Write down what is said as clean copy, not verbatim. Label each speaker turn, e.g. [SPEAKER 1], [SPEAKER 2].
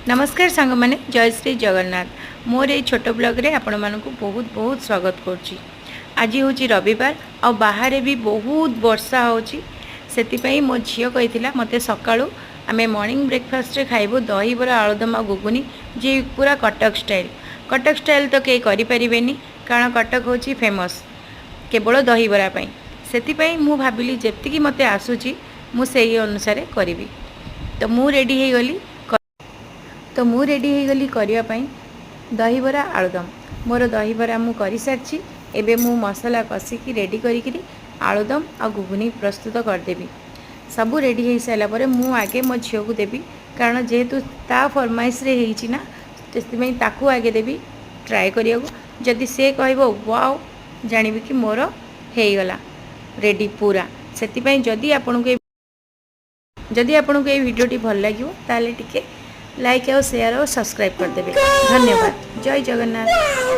[SPEAKER 1] नमस्कार सांग मैंने जय श्री जगन्नाथ मोर ये छोट ब्लॉग आपण मानक बहुत बहुत स्वागत करुच्ची। आज हूँ रविवार आ बाहर भी बहुत वर्षा होती मो झील कही मत सका आम मॉर्निंग ब्रेकफास्ट रे खाइबू दही बरा आलुदम आ गुगुनी जी पूरा कटक स्टाइल तो कई करें कारण कटक हूँ फेमस केवल दही बरा से मु भाविली जी मत आसूची मुझे अनुसार करी तो मु रेडी हो गली तो मु रेडी हो गली करने दही बरा आलुदम मोर दही बरा मु कर सारी एबे मु मसला कषिकी रेडी करी आलुदम आ घुगुनी प्रस्तुत करदेवी। सबू रेडी हो सारा पर मु आगे मो झील को देवी कारण जेहेतु ता फरमाइश रे होईची ना ताकू आगे देवी ट्राए करिया जदि से कहबो वाओ जानिबी कि मोर हो गला रेडी पूरा से जदि आपन को ये वीडियोटी भल लगे ताले टिके लाइक और शेयर और सब्सक्राइब कर देवे। धन्यवाद। जय जगन्नाथ।